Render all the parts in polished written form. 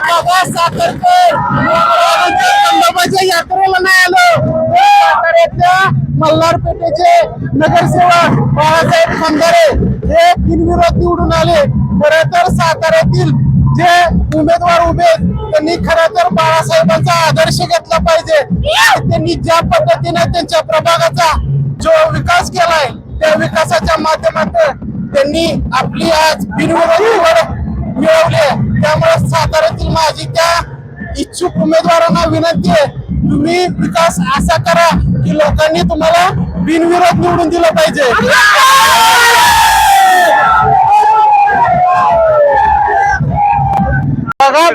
बाबा साखरकर खंडोबाच्या यात्रेला नाही आलो. साताऱ्यातल्या मल्हारपेठेचे नगरसेवक बाळासाहेब खंदारे हे बिनविरोध निवडून आले. खरं तर साताऱ्यातील जे उमेदवार उभे आहेत त्यांनी खरं तर बाळासाहेबांचा आदर्श घेतला पाहिजे. त्यांनी ज्या पद्धतीने त्यांच्या प्रभागाचा जो विकास केलाय त्या विकासाच्या माध्यमातून त्यांनी आपली आज बिनविरोध निवड मिळवली. त्यामुळे साताऱ्यातील माझी त्या इच्छुक उमेदवारांना विनंती आहे, तुम्ही विकास असा करा की लोकांनी तुम्हाला बिनविरोध निवडून दिलं पाहिजे.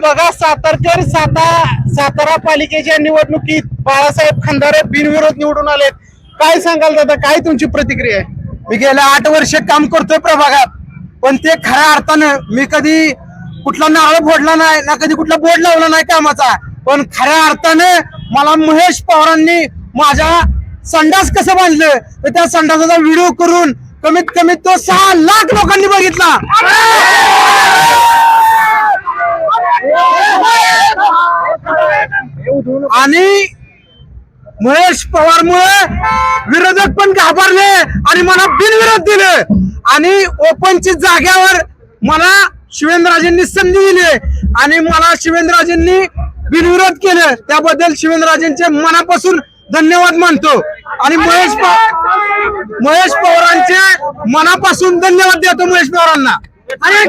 बघा सातारकर सातारा पालिकेच्या निवडणुकीत बाळासाहेब खंदारे बिनविरोध निवडून आलेत. काय सांगाल दादा, काय तुमची प्रतिक्रिया आहे? मी गेल्या 8 वर्ष काम करतोय प्रभागात, पण ते खऱ्या अर्थानं मी कधी कुठला नारळ फोडला नाही ना कधी कुठला बोर्ड लावला नाही कामाचा. पण खऱ्या अर्थाने मला महेश पवारांनी माझ्या संडास कसं बांधलं तर त्या संडासाचा व्हिडिओ करून कमीत कमी तो 6 लाख लोकांनी बघितला. आणि महेश पवार मुळे विरोधक पण घाबरले आणि मला बिनविरोध दिले. आणि ओपनची जाग्यावर मला शिवेंद्रराजेंनी संधी दिली आणि मला शिवेंद्रराजेंनी बिनविरोध केलं. त्याबद्दल शिवेंद्रराजेंचे मनापासून धन्यवाद मानतो आणि महेश पवारांचे मनापासून धन्यवाद देतो महेश पवारांना. आणि